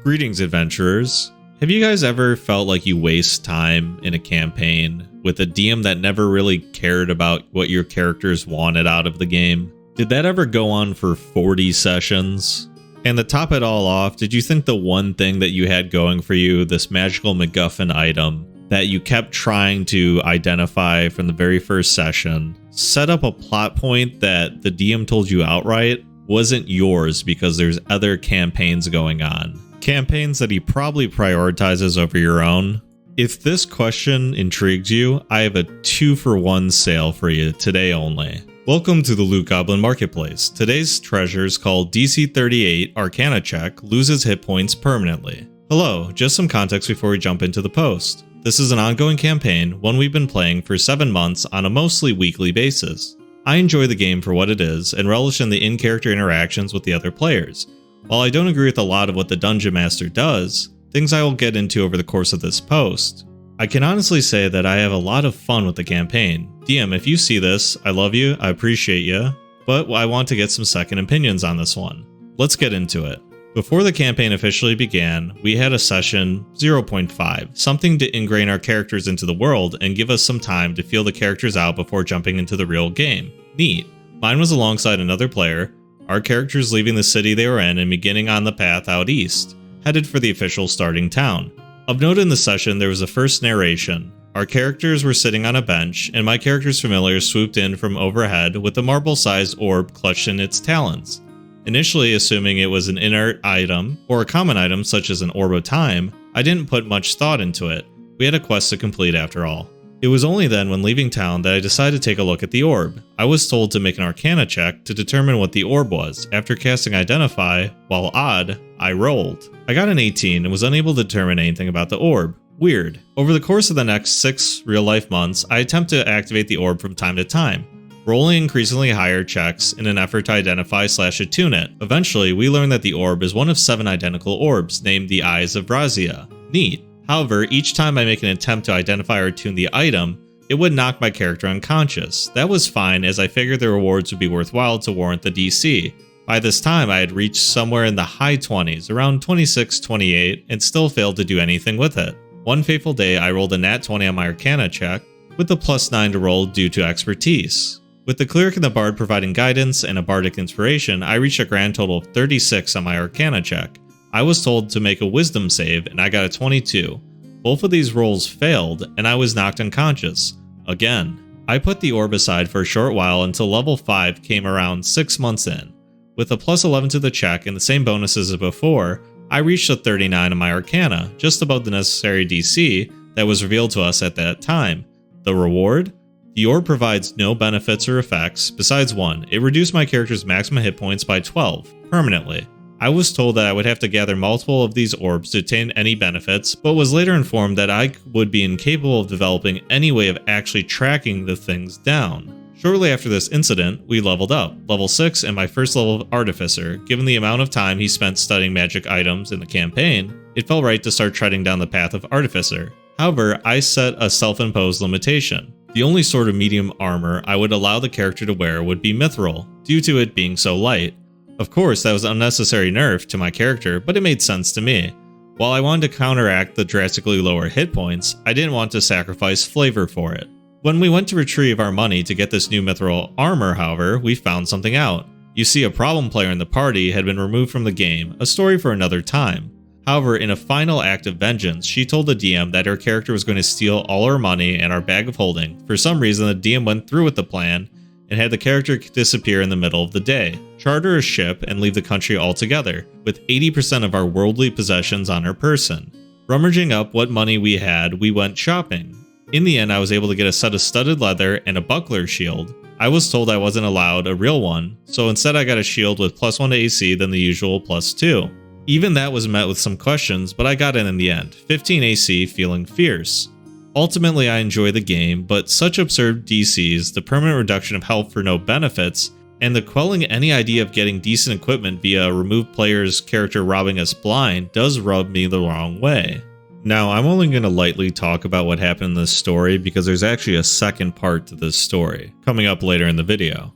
Greetings, adventurers. Have you guys ever felt like you waste time in a campaign with a DM that never really cared about what your characters wanted out of the game? Did that ever go on for 40 sessions? And to top it all off, did you think the one thing that you had going for you, this magical MacGuffin item that you kept trying to identify from the very first session, set up a plot point that the DM told you outright wasn't yours because there's other campaigns going on? Campaigns that he probably prioritizes over your own? If this question intrigues you, I have a 2-for-1 sale for you today only. Welcome to the Loot Goblin Marketplace. Today's treasure is called DC 38 Arcana Check loses hit points permanently. Hello, just some context before we jump into the post. This is an ongoing campaign, one we've been playing for 7 months on a mostly weekly basis. I enjoy the game for what it is and relish in the in-character interactions with the other players. While I don't agree with a lot of what the Dungeon Master does, things I will get into over the course of this post, I can honestly say that I have a lot of fun with the campaign. DM, if you see this, I love you, I appreciate you, but I want to get some second opinions on this one. Let's get into it. Before the campaign officially began, we had a session 0.5, something to ingrain our characters into the world and give us some time to feel the characters out before jumping into the real game. Neat. Mine was alongside another player, our characters leaving the city they were in and beginning on the path out east, headed for the official starting town. Of note in the session, there was a first narration. Our characters were sitting on a bench, and my character's familiar swooped in from overhead with a marble-sized orb clutched in its talons. Initially assuming it was an inert item, or a common item such as an orb of time, I didn't put much thought into it. We had a quest to complete after all. It was only then when leaving town that I decided to take a look at the orb. I was told to make an Arcana check to determine what the orb was. After casting Identify, while odd, I rolled. I got an 18 and was unable to determine anything about the orb. Weird. Over the course of the next 6 real-life months, I attempt to activate the orb from time to time, rolling increasingly higher checks in an effort to identify/attune it. Eventually, we learn that the orb is one of 7 identical orbs, named the Eyes of Razia. Neat. However, each time I make an attempt to identify or attune the item, it would knock my character unconscious. That was fine, as I figured the rewards would be worthwhile to warrant the DC. By this time, I had reached somewhere in the high 20s, around 26, 28, and still failed to do anything with it. One fateful day, I rolled a nat 20 on my Arcana check, with a +9 to roll due to expertise. With the cleric and the bard providing guidance and a bardic inspiration, I reached a grand total of 36 on my Arcana check. I was told to make a wisdom save, and I got a 22. Both of these rolls failed, and I was knocked unconscious. Again. I put the orb aside for a short while until level 5 came around 6 months in. With a +11 to the check and the same bonuses as before, I reached a 39 on my Arcana, just above the necessary DC that was revealed to us at that time. The reward? The orb provides no benefits or effects, besides one. It reduced my character's maximum hit points by 12, permanently. I was told that I would have to gather multiple of these orbs to attain any benefits, but was later informed that I would be incapable of developing any way of actually tracking the things down. Shortly after this incident, we leveled up, level 6 and my first level of Artificer. Given the amount of time he spent studying magic items in the campaign, it felt right to start treading down the path of Artificer. However, I set a self-imposed limitation. The only sort of medium armor I would allow the character to wear would be mithril, due to it being so light. Of course, that was an unnecessary nerf to my character, but it made sense to me. While I wanted to counteract the drastically lower hit points, I didn't want to sacrifice flavor for it. When we went to retrieve our money to get this new mithril armor, however, we found something out. You see, a problem player in the party had been removed from the game, a story for another time. However, in a final act of vengeance, she told the DM that her character was going to steal all our money and our bag of holding. For some reason, the DM went through with the plan and had the character disappear in the middle of the day, charter a ship, and leave the country altogether, with 80% of our worldly possessions on her person. Rummaging up what money we had, we went shopping. In the end, I was able to get a set of studded leather and a buckler shield. I was told I wasn't allowed a real one, so instead I got a shield with +1 to AC than the usual +2. Even that was met with some questions, but I got it in the end, 15 AC, feeling fierce. Ultimately, I enjoy the game, but such absurd DCs, the permanent reduction of health for no benefits, and the quelling any idea of getting decent equipment via a removed player's character robbing us blind does rub me the wrong way. Now, I'm only going to lightly talk about what happened in this story because there's actually a second part to this story, coming up later in the video.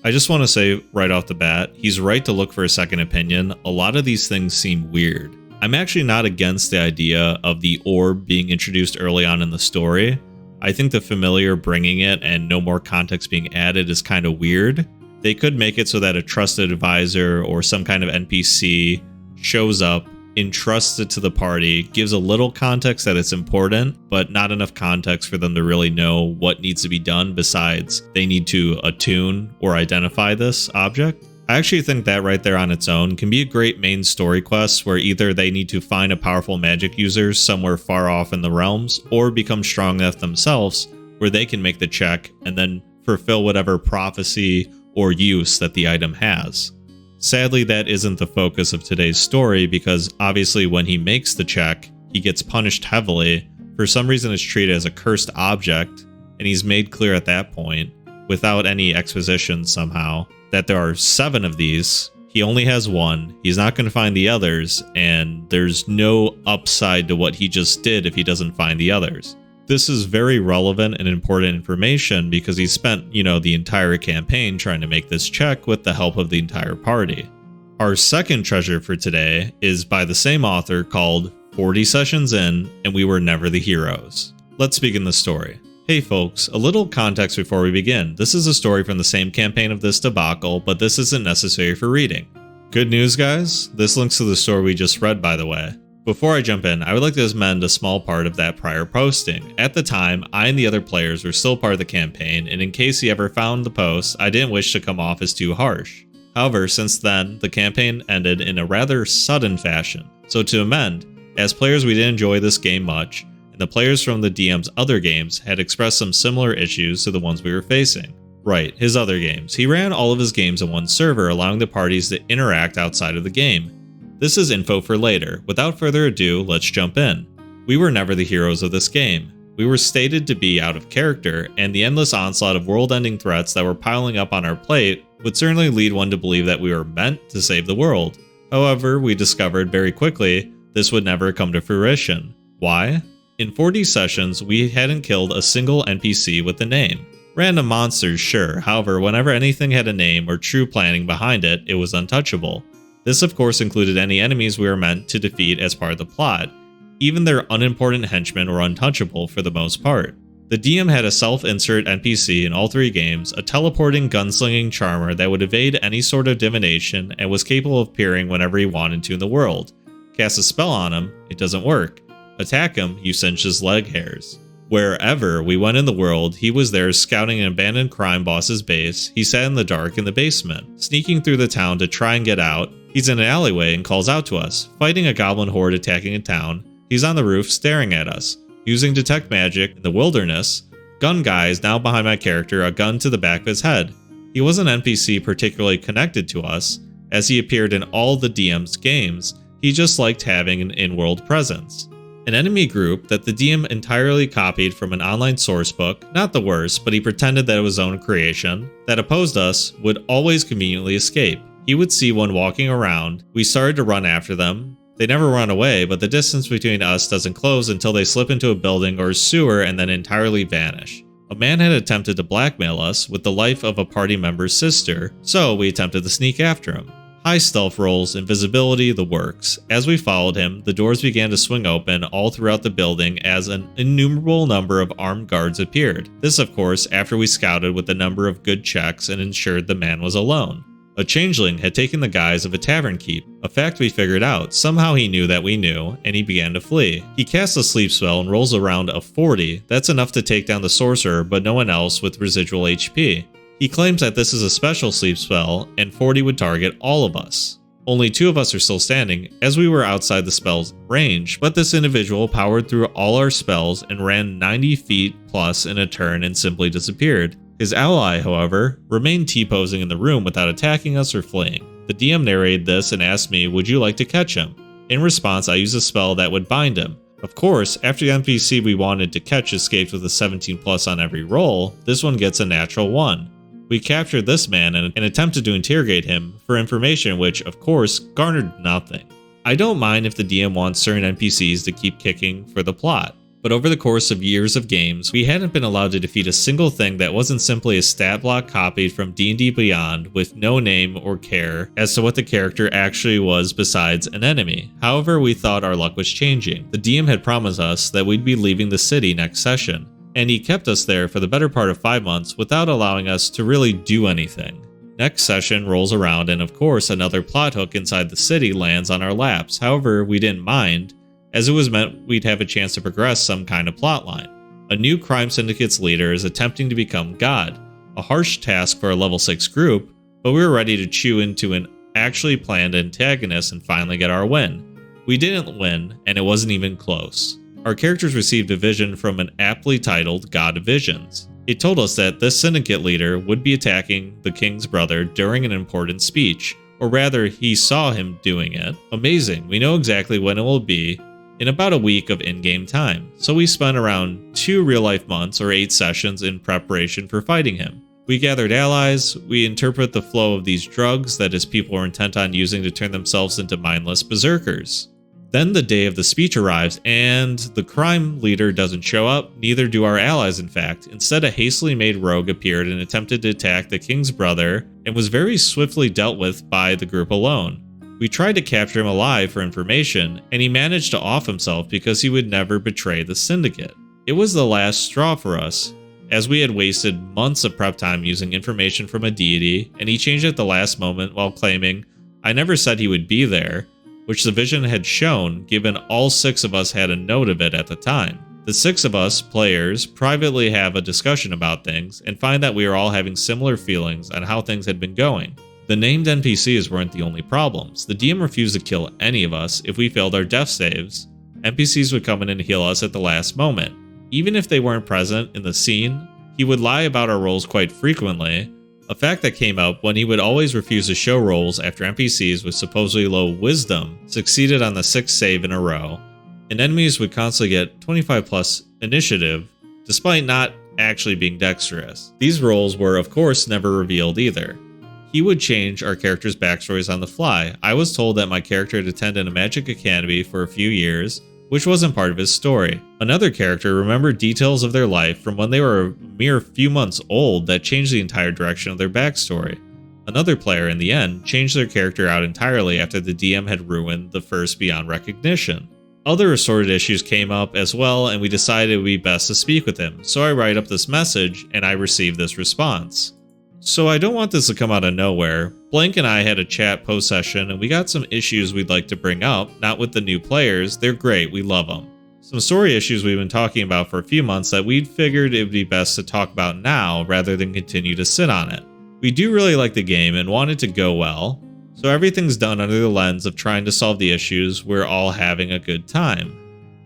I just want to say right off the bat, he's right to look for a second opinion. A lot of these things seem weird. I'm actually not against the idea of the orb being introduced early on in the story. I think the familiar bringing it and no more context being added is kind of weird. They could make it so that a trusted advisor or some kind of NPC shows up, entrusts it to the party, gives a little context that it's important, but not enough context for them to really know what needs to be done besides they need to attune or identify this object. I actually think that right there on its own can be a great main story quest where either they need to find a powerful magic user somewhere far off in the realms or become strong enough themselves where they can make the check and then fulfill whatever prophecy or use that the item has. Sadly, that isn't the focus of today's story because obviously when he makes the check, he gets punished heavily. For some reason it's treated as a cursed object, and he's made clear at that point, without any exposition somehow, that there are 7 of these. He only has 1, he's not going to find the others, and there's no upside to what he just did if he doesn't find the others. This is very relevant and important information because he spent, the entire campaign trying to make this check with the help of the entire party. Our second treasure for today is by the same author called 40 Sessions In and We Were Never the Heroes. Let's begin the story. Hey folks, a little context before we begin. This is a story from the same campaign of this debacle, but this isn't necessary for reading. Good news guys, this links to the story we just read by the way. Before I jump in, I would like to amend a small part of that prior posting. At the time, I and the other players were still part of the campaign, and in case you ever found the post, I didn't wish to come off as too harsh. However, since then, the campaign ended in a rather sudden fashion. So to amend, as players we didn't enjoy this game much, and the players from the DM's other games had expressed some similar issues to the ones we were facing. Right, his other games. He ran all of his games on one server, allowing the parties to interact outside of the game. This is info for later. Without further ado, let's jump in. We were never the heroes of this game. We were stated to be out of character, and the endless onslaught of world-ending threats that were piling up on our plate would certainly lead one to believe that we were meant to save the world. However, we discovered very quickly this would never come to fruition. Why? In 40 sessions, we hadn't killed a single NPC with a name. Random monsters, sure, however, whenever anything had a name or true planning behind it, it was untouchable. This of course included any enemies we were meant to defeat as part of the plot. Even their unimportant henchmen were untouchable for the most part. The DM had a self-insert NPC in all 3 games, a teleporting gunslinging charmer that would evade any sort of divination and was capable of appearing whenever he wanted to in the world. Cast a spell on him, it doesn't work. Attack him, you cinch his leg hairs. Wherever we went in the world, he was there scouting an abandoned crime boss's base. He sat in the dark in the basement, sneaking through the town to try and get out. He's in an alleyway and calls out to us, fighting a goblin horde attacking a town. He's on the roof staring at us, using detect magic in the wilderness. Gun guy is now behind my character, a gun to the back of his head. He was an NPC particularly connected to us, as he appeared in all the DM's games. He just liked having an in-world presence. An enemy group that the DM entirely copied from an online sourcebook, not the worst, but he pretended that it was his own creation, that opposed us would always conveniently escape. He would see one walking around, we started to run after them. They never run away, but the distance between us doesn't close until they slip into a building or a sewer and then entirely vanish. A man had attempted to blackmail us with the life of a party member's sister, so we attempted to sneak after him. High stealth rolls, invisibility, the works. As we followed him, the doors began to swing open all throughout the building as an innumerable number of armed guards appeared. This, of course, after we scouted with a number of good checks and ensured the man was alone. A changeling had taken the guise of a tavern keep, a fact we figured out. Somehow he knew that we knew, and he began to flee. He casts a sleep spell and rolls around a 40. That's enough to take down the sorcerer, but no one else with residual HP. He claims that this is a special sleep spell, and 40 would target all of us. Only 2 of us are still standing, as we were outside the spell's range, but this individual powered through all our spells and ran 90 feet plus in a turn and simply disappeared. His ally, however, remained T-posing in the room without attacking us or fleeing. The DM narrated this and asked me, would you like to catch him? In response, I used a spell that would bind him. Of course, after the NPC we wanted to catch escaped with a 17 plus on every roll, this one gets a natural 1. We captured this man and attempted to interrogate him for information which, of course, garnered nothing. I don't mind if the DM wants certain NPCs to keep kicking for the plot, but over the course of years of games, we hadn't been allowed to defeat a single thing that wasn't simply a stat block copied from D&D Beyond with no name or care as to what the character actually was besides an enemy. However, we thought our luck was changing. The DM had promised us that we'd be leaving the city next session, and he kept us there for the better part of 5 months without allowing us to really do anything. Next session rolls around and of course another plot hook inside the city lands on our laps. However, we didn't mind, as it was meant we'd have a chance to progress some kind of plotline. A new crime syndicate's leader is attempting to become God, a harsh task for a level 6 group, but we were ready to chew into an actually planned antagonist and finally get our win. We didn't win, and it wasn't even close. Our characters received a vision from an aptly titled God of Visions. It told us that this syndicate leader would be attacking the king's brother during an important speech, or rather, he saw him doing it. Amazing, we know exactly when it will be, in about a week of in-game time, so we spent around 2 real-life months or 8 sessions in preparation for fighting him. We gathered allies, we interpret the flow of these drugs that his people were intent on using to turn themselves into mindless berserkers. Then the day of the speech arrives, and the crime leader doesn't show up, neither do our allies in fact. Instead, a hastily made rogue appeared and attempted to attack the king's brother, and was very swiftly dealt with by the group alone. We tried to capture him alive for information, and he managed to off himself because he would never betray the syndicate. It was the last straw for us, as we had wasted months of prep time using information from a deity, and he changed at the last moment while claiming, "I never said he would be there," which the vision had shown, given all 6 of us had a note of it at the time. The 6 of us, players, privately have a discussion about things, and find that we are all having similar feelings on how things had been going. The named NPCs weren't the only problems. The DM refused to kill any of us if we failed our death saves. NPCs would come in and heal us at the last moment. Even if they weren't present in the scene, he would lie about our rolls quite frequently, a fact that came up when he would always refuse to show rolls after NPCs with supposedly low wisdom succeeded on the 6th save in a row, and enemies would constantly get 25+ initiative, despite not actually being dexterous. These rolls were of course never revealed either. He would change our characters' backstories on the fly. I was told that my character had attended a magic academy for a few years, which wasn't part of his story. Another character remembered details of their life from when they were a mere few months old that changed the entire direction of their backstory. Another player, in the end, changed their character out entirely after the DM had ruined the first beyond recognition. Other assorted issues came up as well, and we decided it would be best to speak with him, so I write up this message, and I received this response. So I don't want this to come out of nowhere. Blank and I had a chat post-session, and we got some issues we'd like to bring up, not with the new players, they're great, we love them. Some story issues we've been talking about for a few months that we'd figured it would be best to talk about now rather than continue to sit on it. We do really like the game and want it to go well, so everything's done under the lens of trying to solve the issues we're all having a good time.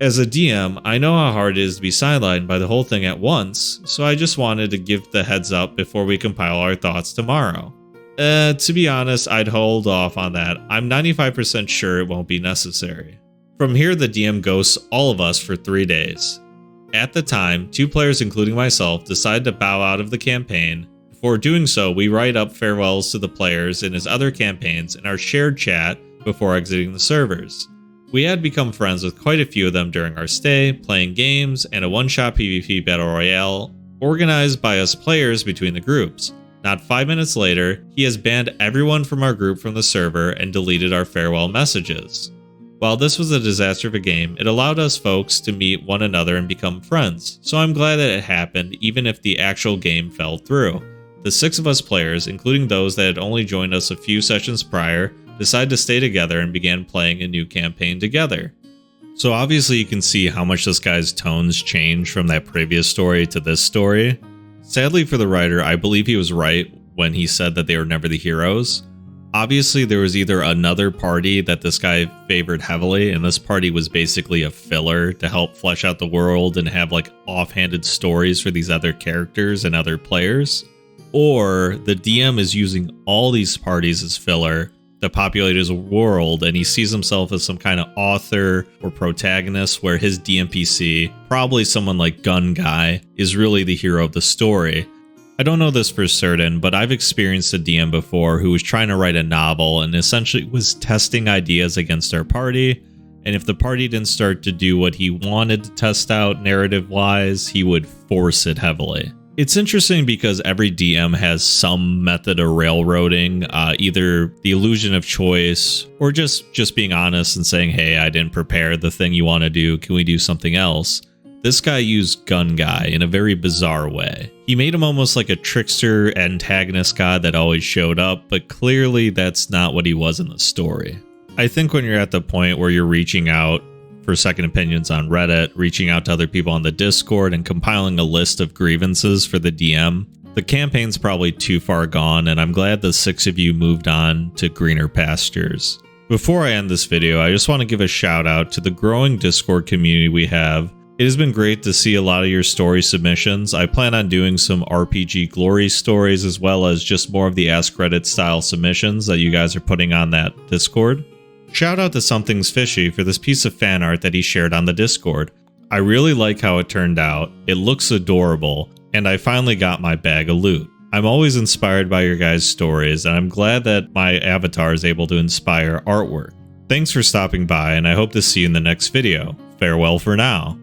As a DM, I know how hard it is to be sidelined by the whole thing at once, so I just wanted to give the heads up before we compile our thoughts tomorrow. To be honest, I'd hold off on that. I'm 95% sure it won't be necessary. From here, the DM ghosts all of us for 3 days. At the time, 2 players including myself decided to bow out of the campaign. Before doing so, we write up farewells to the players in his other campaigns in our shared chat before exiting the servers. We had become friends with quite a few of them during our stay, playing games and a one-shot PvP battle royale organized by us players between the groups. Not 5 minutes later, he has banned everyone from our group from the server and deleted our farewell messages. While this was a disaster of a game, it allowed us folks to meet one another and become friends, so I'm glad that it happened even if the actual game fell through. The 6 of us players, including those that had only joined us a few sessions prior, decided to stay together and began playing a new campaign together. So obviously you can see how much this guy's tones changed from that previous story to this story. Sadly for the writer, I believe he was right when he said that they were never the heroes. Obviously there was either another party that this guy favored heavily, and this party was basically a filler to help flesh out the world and have like offhanded stories for these other characters and other players. Or the DM is using all these parties as filler to populate his world, and he sees himself as some kind of author or protagonist where his DMPC, probably someone like Gun Guy, is really the hero of the story. I don't know this for certain, but I've experienced a DM before who was trying to write a novel and essentially was testing ideas against our party and if the party didn't start to do what he wanted to test out narrative-wise, he would force it heavily. It's interesting because every DM has some method of railroading, either the illusion of choice or just being honest and saying, hey, I didn't prepare the thing you want to do. Can we do something else? This guy used Gun Guy in a very bizarre way. He made him almost like a trickster antagonist guy that always showed up, but clearly that's not what he was in the story. I think when you're at the point where you're reaching out for second opinions on Reddit, reaching out to other people on the Discord, and compiling a list of grievances for the DM, the campaign's probably too far gone, and I'm glad the 6 of you moved on to greener pastures. Before I end this video, I just want to give a shout out to the growing Discord community we have. It has been great to see a lot of your story submissions. I plan on doing some RPG glory stories as well as just more of the Ask Reddit style submissions that you guys are putting on that Discord. Shout out to Something's Fishy for this piece of fan art that he shared on the Discord. I really like how it turned out, it looks adorable, and I finally got my bag of loot. I'm always inspired by your guys' stories, and I'm glad that my avatar is able to inspire artwork. Thanks for stopping by, and I hope to see you in the next video. Farewell for now.